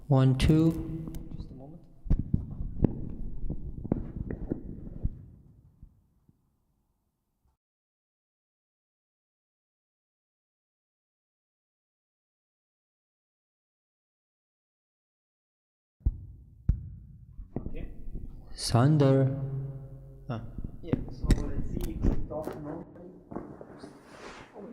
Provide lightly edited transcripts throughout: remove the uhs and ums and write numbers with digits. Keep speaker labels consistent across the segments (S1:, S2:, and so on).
S1: 1, 2.
S2: Just a moment. Okay.
S1: Sander.
S2: Yeah, so let's see if we talk normally. Oh.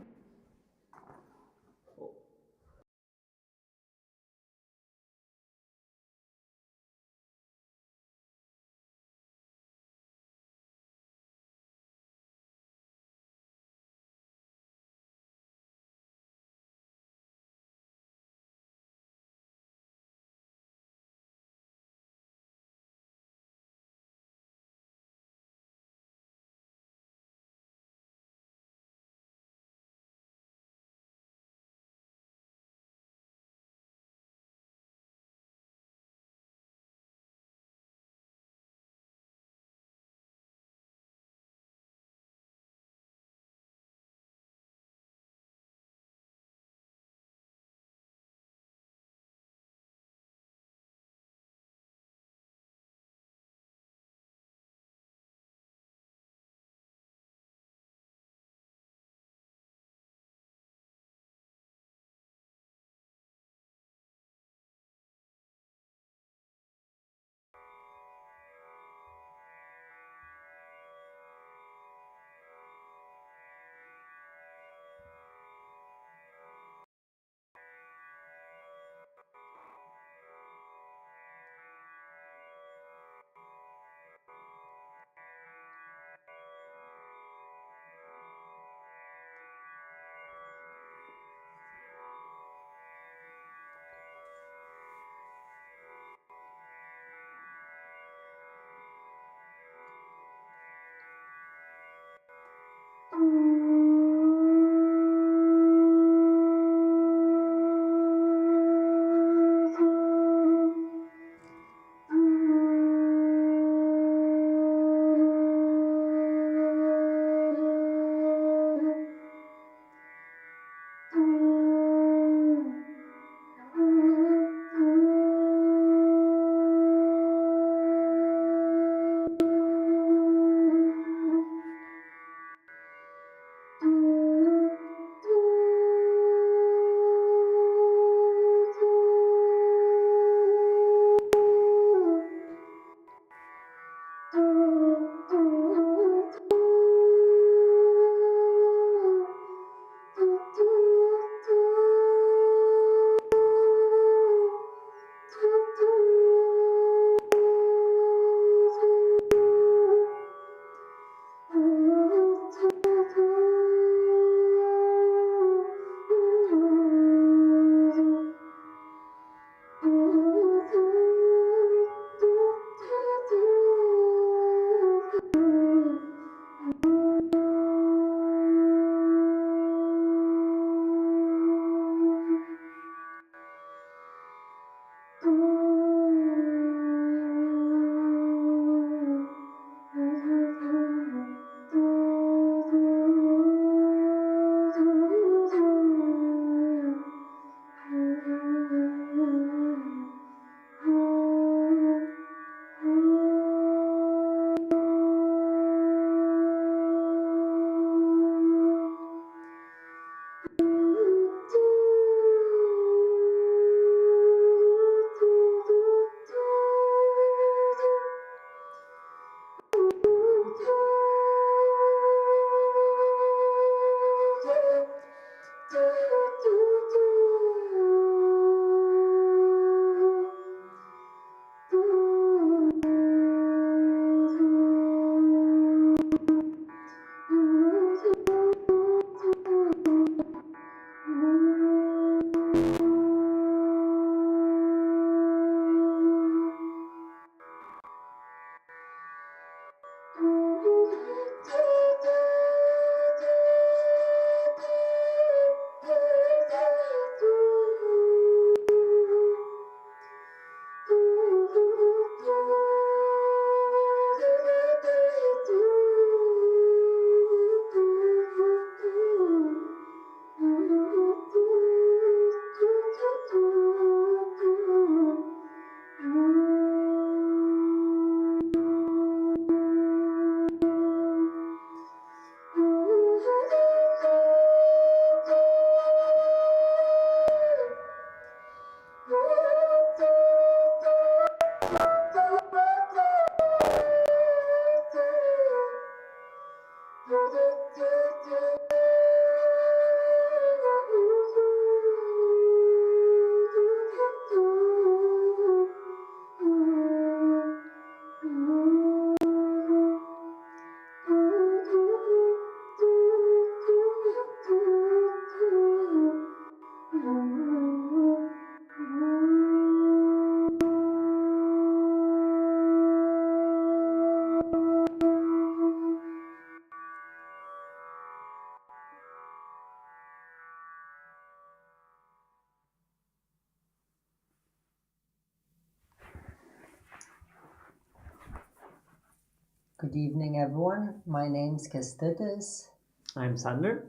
S3: Good evening, everyone. My name's Kęstutis,
S2: I'm Sander.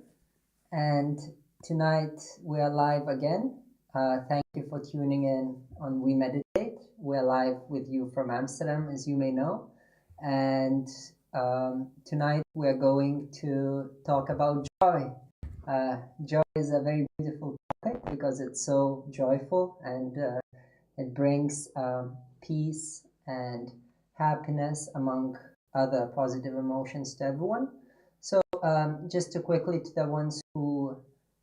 S3: and tonight we are live again. Thank you for tuning in on We Meditate. We're live with you from Amsterdam, as you may know. And tonight we're going to talk about joy. Joy is a very beautiful topic because it's so joyful and it brings peace and happiness among other positive emotions to everyone. So just to quickly to the ones who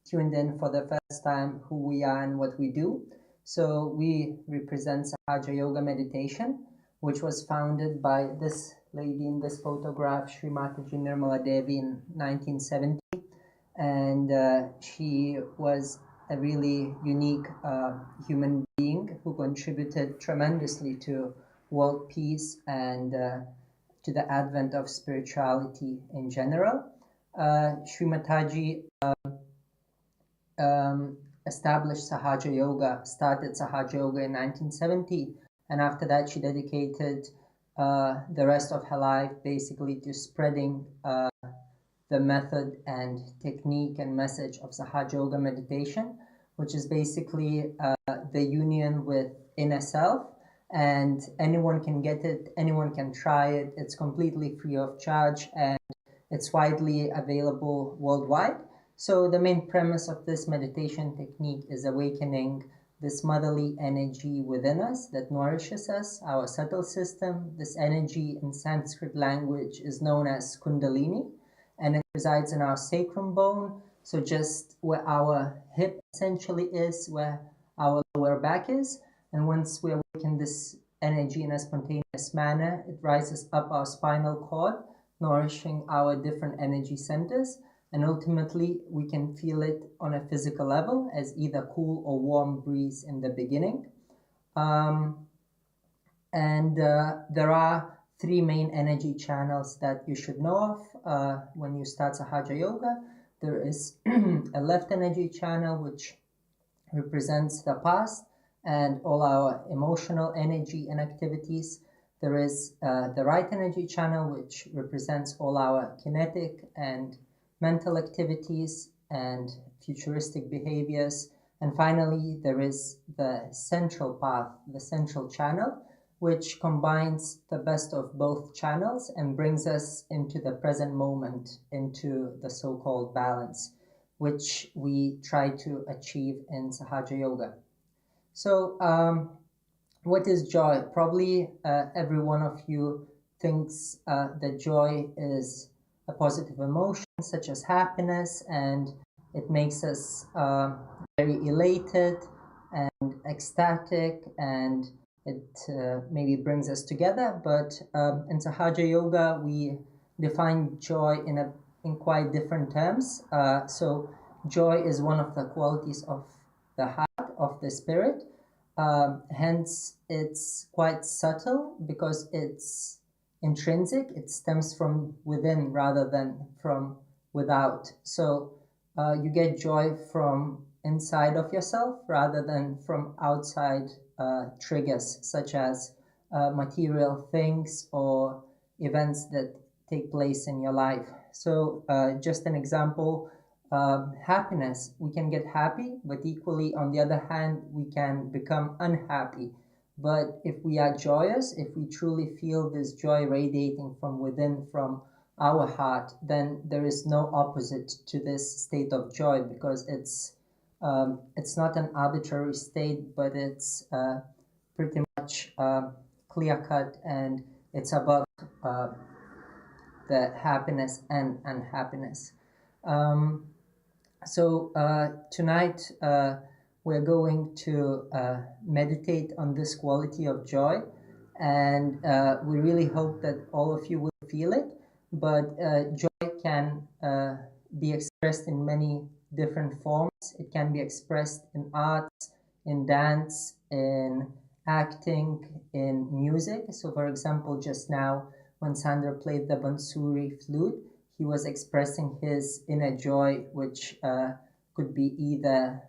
S3: tuned in for the first time, who we are and what we do. So we represent Sahaja Yoga Meditation, which was founded by this lady in this photograph, Sri Mataji Nirmala Devi, in 1970. And she was a really unique human being who contributed tremendously to world peace and to the advent of spirituality in general. Sri Mataji established Sahaja Yoga, started Sahaja Yoga in 1970, and after that she dedicated the rest of her life basically to spreading the method and technique and message of Sahaja Yoga meditation, which is basically the union with inner self, and anyone can get it, anyone can try it. It's completely free of charge and it's widely available worldwide. So the main premise of this meditation technique is awakening this motherly energy within us that nourishes us, our subtle system. This energy in Sanskrit language is known as Kundalini, and it resides in our sacrum bone, so just where our hip essentially is, where our lower back is. And once we awaken this energy in a spontaneous manner, it rises up our spinal cord, nourishing our different energy centers, and ultimately we can feel it on a physical level as either cool or warm breeze in the beginning. There are three main energy channels that you should know of when you start Sahaja Yoga. There is a left energy channel, which represents the past and all our emotional energy and activities. There is the right energy channel, which represents all our kinetic and mental activities and futuristic behaviors. And finally, there is the central path, the central channel, which combines the best of both channels and brings us into the present moment, into the so-called balance, which we try to achieve in Sahaja Yoga. So what is joy? Probably every one of you thinks that joy is a positive emotion such as happiness, and it makes us very elated and ecstatic, and it maybe brings us together. But in Sahaja Yoga we define joy in quite different terms. So joy is one of the qualities of the heart, of the spirit. Hence it's quite subtle because it's intrinsic. It stems from within rather than from without. So you get joy from inside of yourself rather than from outside triggers such as material things or events that take place in your life. So just an example, happiness. We can get happy, but equally on the other hand we can become unhappy. But if we are joyous, if we truly feel this joy radiating from within, from our heart, then there is no opposite to this state of joy, because it's not an arbitrary state, but it's pretty much clear cut, and it's above the happiness and unhappiness. Tonight we're going to meditate on this quality of joy, and we really hope that all of you will feel it. But joy can be expressed in many different forms. It can be expressed in arts, in dance, in acting, in music. So, for example, just now when Sander played the Bansuri flute, he was expressing his inner joy, which could be either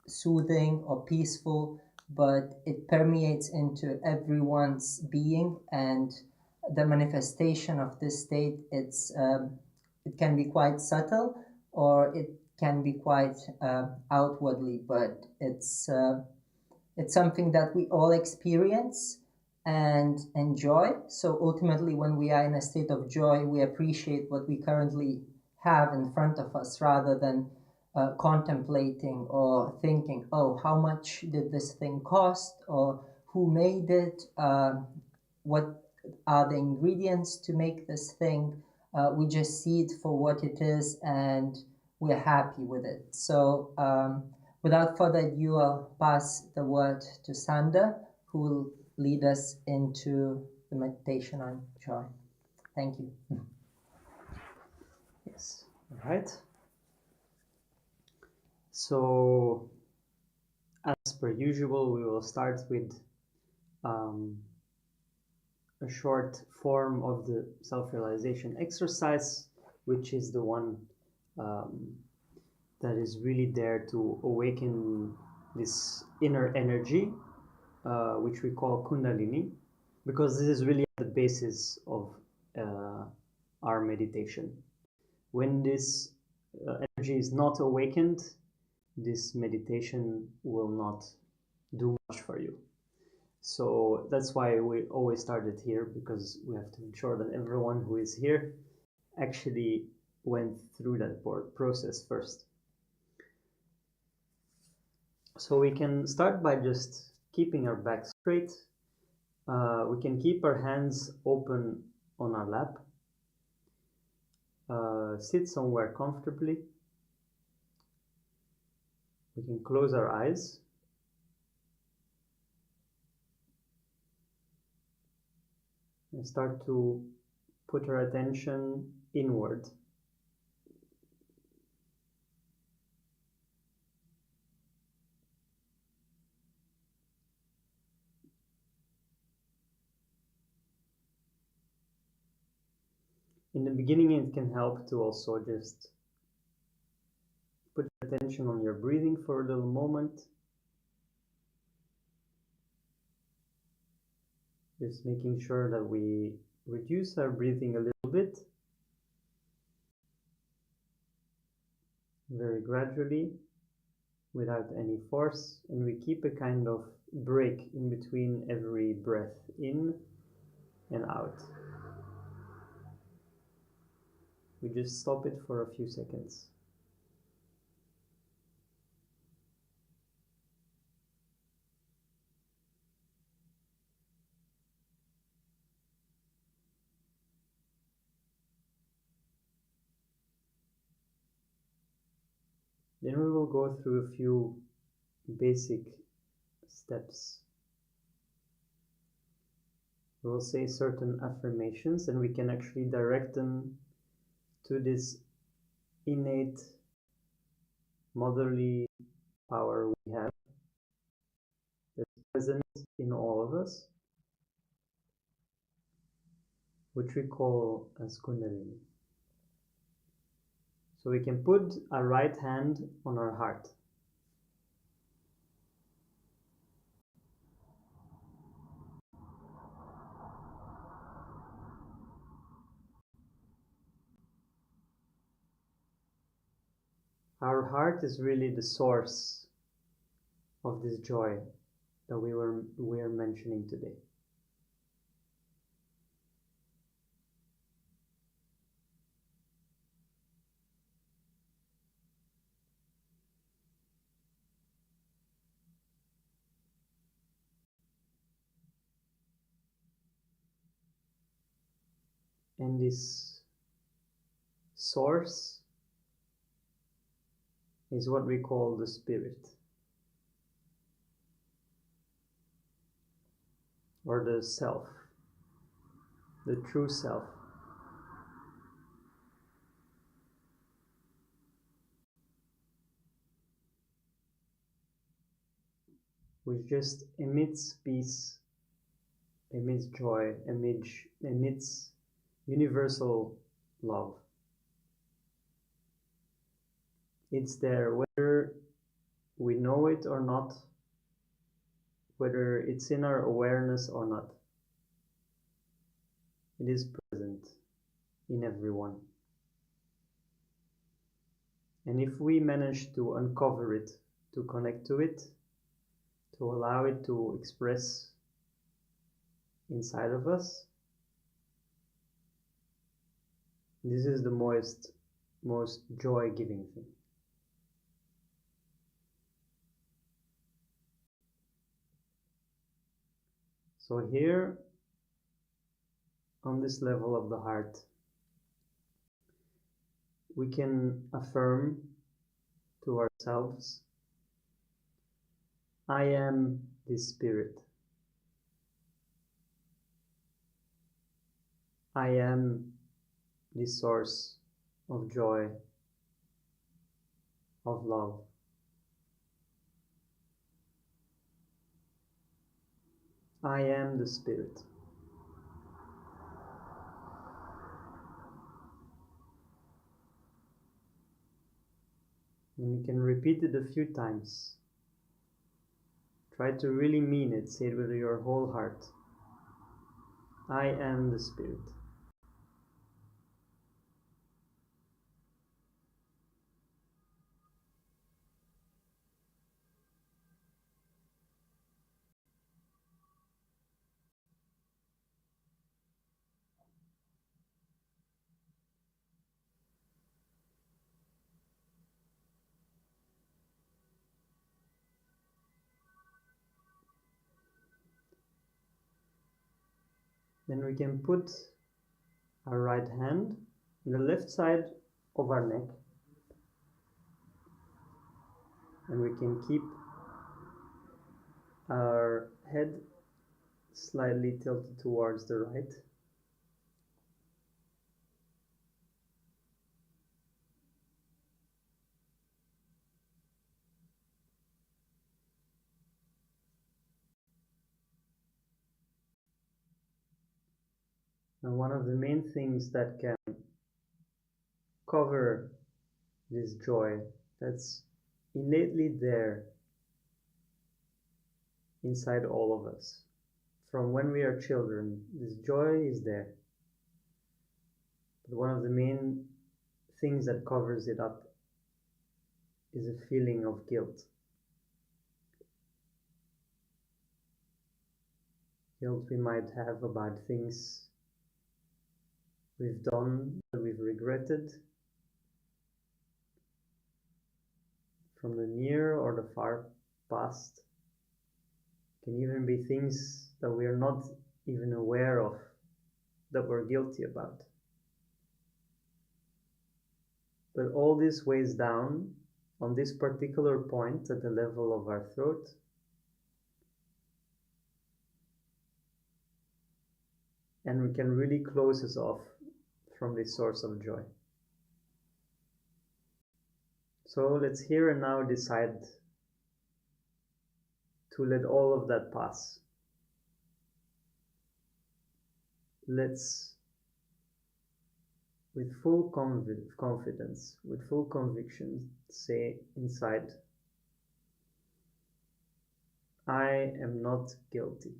S3: soothing or peaceful, but it permeates into everyone's being, and the manifestation of this state, it can be quite subtle, or it can be quite outwardly, but it's something that we all experience and enjoy. So ultimately, when we are in a state of joy, we appreciate what we currently have in front of us, rather than contemplating or thinking, oh, how much did this thing cost, or who made it, what are the ingredients to make this thing. We just see it for what it is, and we're happy with it. So without further ado, I'll pass the word to Sander, who will lead us into the meditation on joy. Thank you.
S2: Yes, all right. So, as per usual, we will start with a short form of the self-realization exercise, which is the one that is really there to awaken this inner energy, which we call Kundalini, because this is really the basis of our meditation. When this energy is not awakened, this meditation will not do much for you. So that's why we always started here, because we have to ensure that everyone who is here actually went through that process first. So we can start by just keeping our back straight. We can keep our hands open on our lap. Sit somewhere comfortably. We can close our eyes. And start to put our attention inward. In the beginning, it can help to also just put attention on your breathing for a little moment. Just making sure that we reduce our breathing a little bit, very gradually, without any force, and we keep a kind of break in between every breath in and out. We just stop it for a few seconds. Then we will go through a few basic steps. We will say certain affirmations, and we can actually direct them to this innate motherly power we have that's present in all of us, which we call as Kundalini. So we can put our right hand on our heart. Our heart is really the source of this joy that we are mentioning today. And this source is what we call the spirit, or the self, the true self. Which just emits peace, emits joy, emits universal love. It's there whether we know it or not, whether it's in our awareness or not. It is present in everyone. And if we manage to uncover it, to connect to it, to allow it to express inside of us, this is the most joy-giving thing. So here, on this level of the heart, we can affirm to ourselves, I am this spirit. I am this source of joy, of love. I am the spirit. And you can repeat it a few times. Try to really mean it. Say it with your whole heart. I am the spirit. Then we can put our right hand on the left side of our neck, and we can keep our head slightly tilted towards the right. And one of the main things that can cover this joy that's innately there inside all of us, from when we are children, this joy is there. But one of the main things that covers it up is a feeling of guilt. Guilt we might have about things we've done that we've regretted, from the near or the far past. It can even be things that we are not even aware of that we're guilty about. But all this weighs down on this particular point at the level of our throat, and we can really close us off from this source of joy. So let's here and now decide to let all of that pass. Let's, with full confidence, with full conviction, say inside, I am not guilty.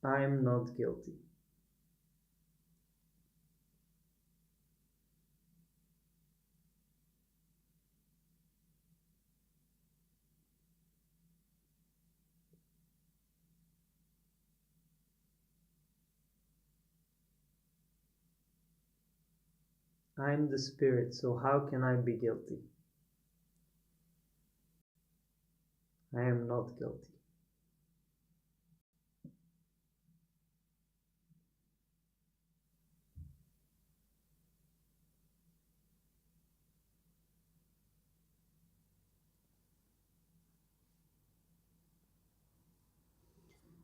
S2: I am not guilty. I am the spirit, so how can I be guilty? I am not guilty.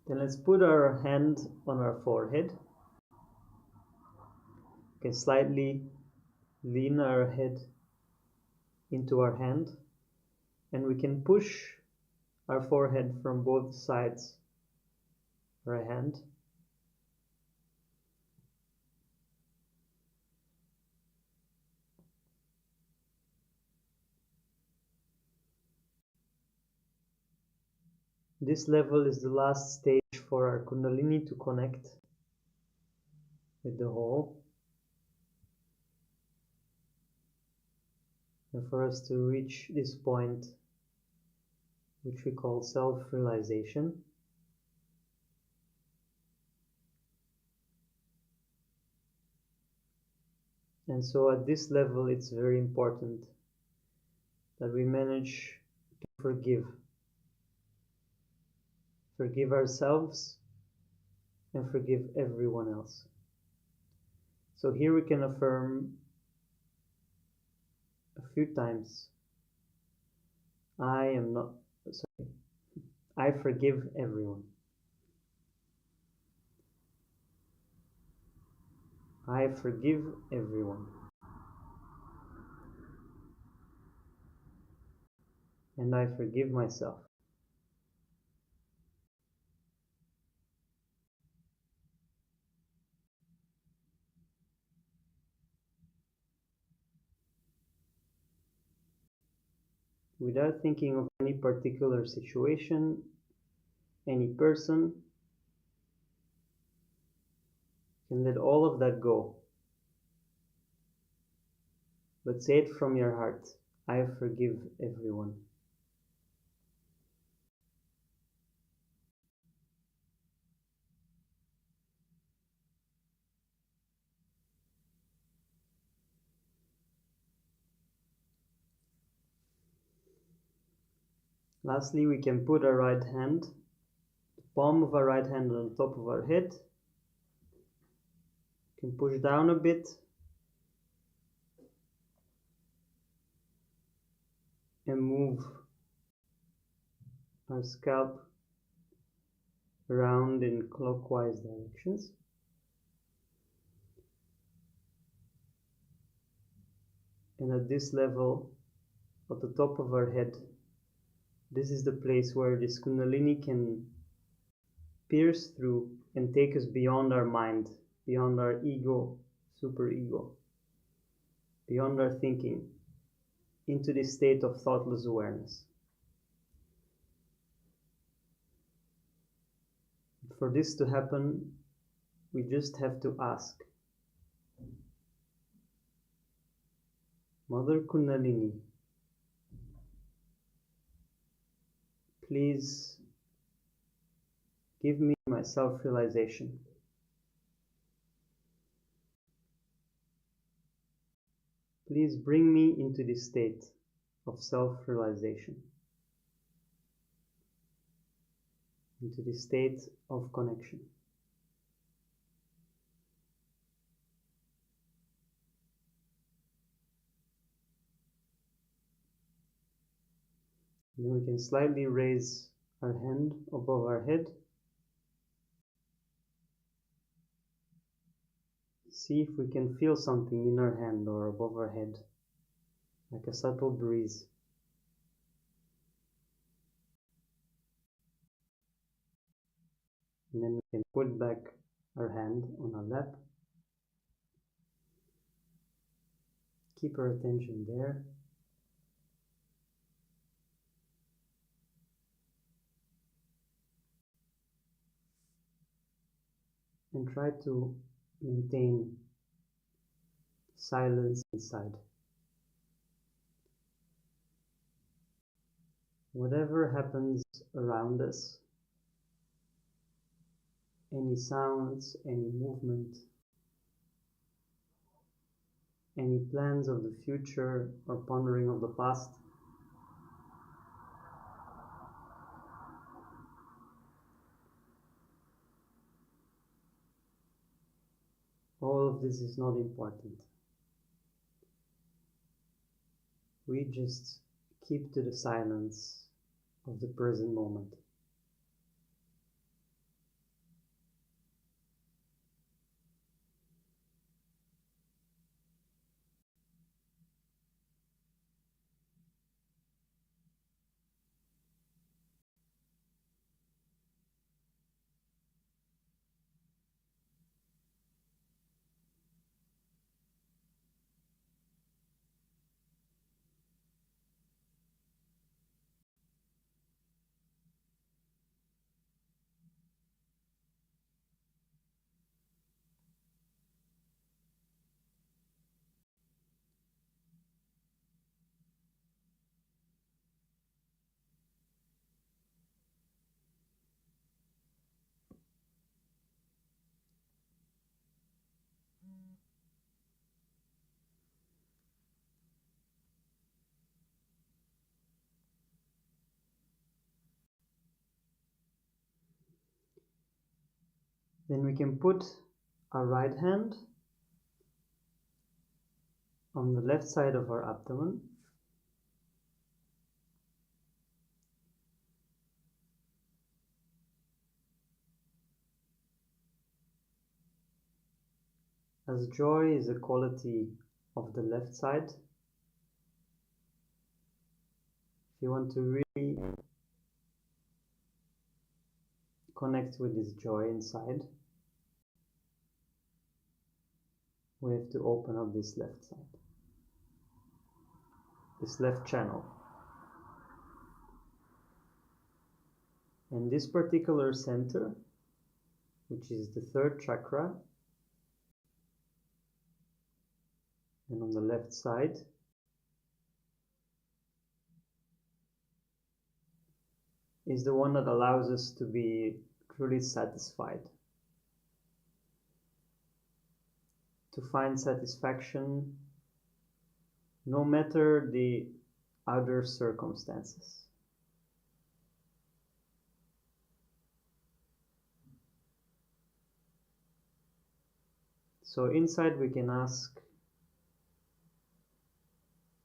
S2: Then let's put our hand on our forehead. We can slightly lean our head into our hand, and we can push our forehead from both sides of our hand. This level is the last stage for our Kundalini to connect with the whole, and for us to reach this point, which we call self-realization. And so at this level, it's very important that we manage to forgive ourselves and forgive everyone else. So here we can affirm a few times, I forgive everyone. I forgive everyone. And I forgive myself. Without thinking of any particular situation, any person, you can let all of that go. But say it from your heart. I forgive everyone. Lastly, we can put our right hand, the palm of our right hand on the top of our head. You can push down a bit. And move our scalp around in clockwise directions. And at this level, at the top of our head, this is the place where this Kundalini can pierce through and take us beyond our mind, beyond our ego, superego, beyond our thinking, into this state of thoughtless awareness. For this to happen, we just have to ask, Mother Kundalini, please give me my self-realization. Please bring me into this state of self-realization, into this state of connection. And then we can slightly raise our hand above our head. See if we can feel something in our hand or above our head, like a subtle breeze. And then we can put back our hand on our lap. Keep our attention there. And try to maintain silence inside. Whatever happens around us, any sounds, any movement, any plans of the future or pondering of the past, all of this is not important. We just keep to the silence of the present moment. Then we can put our right hand on the left side of our abdomen. As joy is a quality of the left side, if you want to really connect with this joy inside, we have to open up this left side, this left channel. And this particular center, which is the third chakra, and on the left side, is the one that allows us to be truly satisfied, to find satisfaction no matter the outer circumstances. So inside we can ask,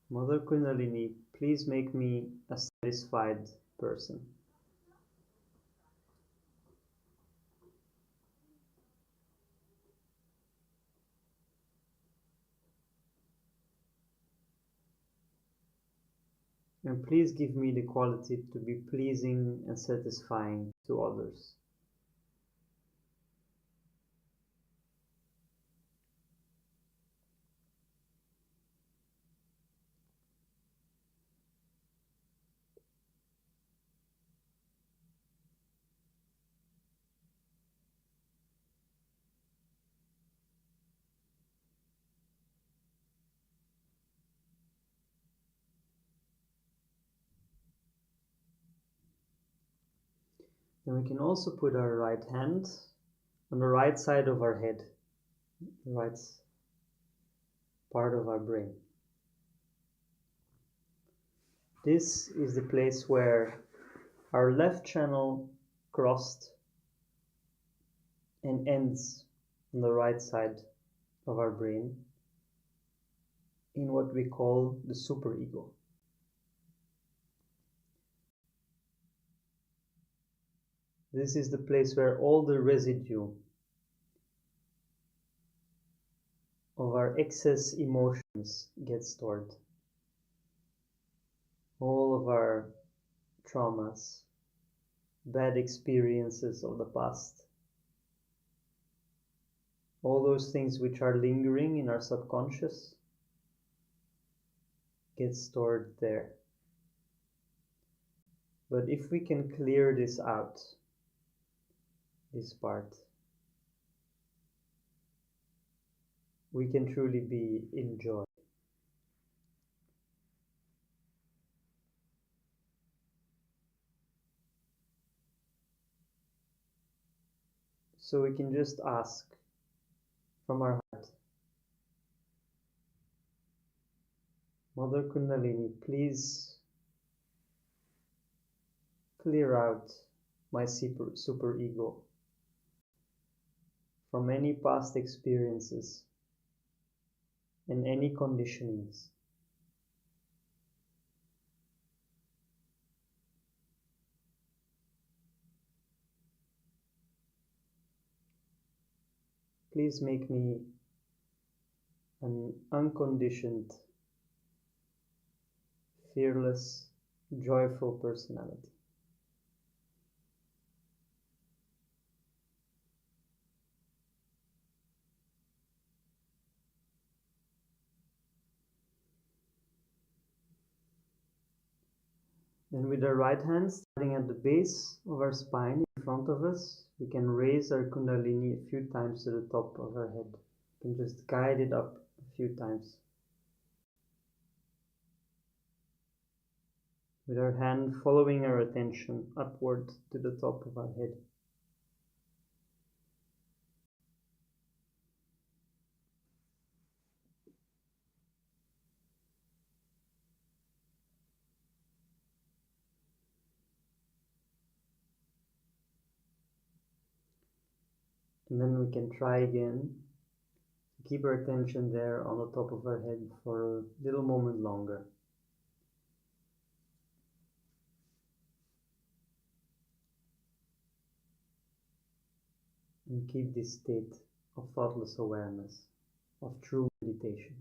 S2: Mother Kundalini, please make me a satisfied person. And please give me the quality to be pleasing and satisfying to others. Then we can also put our right hand on the right side of our head, the right part of our brain. This is the place where our left channel crossed and ends on the right side of our brain in what we call the superego. This is the place where all the residue of our excess emotions get stored. All of our traumas, bad experiences of the past, all those things which are lingering in our subconscious get stored there. But if we can clear this out, this part, we can truly be in joy. So we can just ask from our heart, Mother Kundalini, please clear out my superego from any past experiences and any conditionings. Please make me an unconditioned, fearless, joyful personality. Then with our right hand, starting at the base of our spine in front of us, we can raise our Kundalini a few times to the top of our head. We can just guide it up a few times. With our hand following our attention upward to the top of our head. And then we can try again. Keep our attention there on the top of our head for a little moment longer. And keep this state of thoughtless awareness, of true meditation.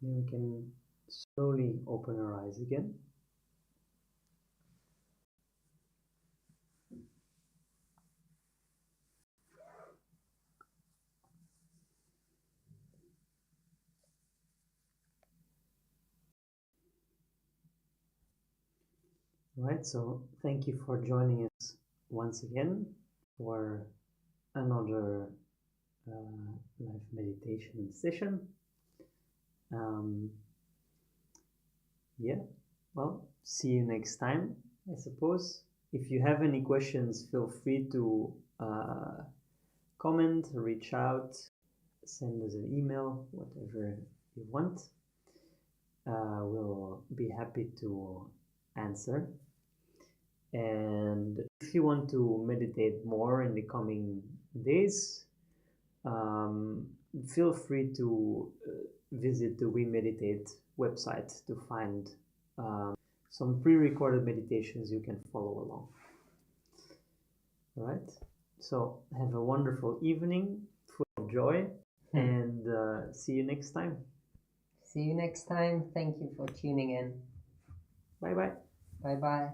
S2: Then we can slowly open our eyes again. Right, so thank you for joining us once again for another live meditation session. Yeah, well, see you next time, I suppose. If you have any questions, feel free to comment, reach out, send us an email, whatever you want. We'll be happy to answer. And if you want to meditate more in the coming days, feel free to visit the We Meditate website to find some pre-recorded meditations you can follow along. All right, so have a wonderful evening full of joy, and see you next time.
S3: See you next time. Thank you for tuning in.
S2: Bye bye.
S3: Bye bye.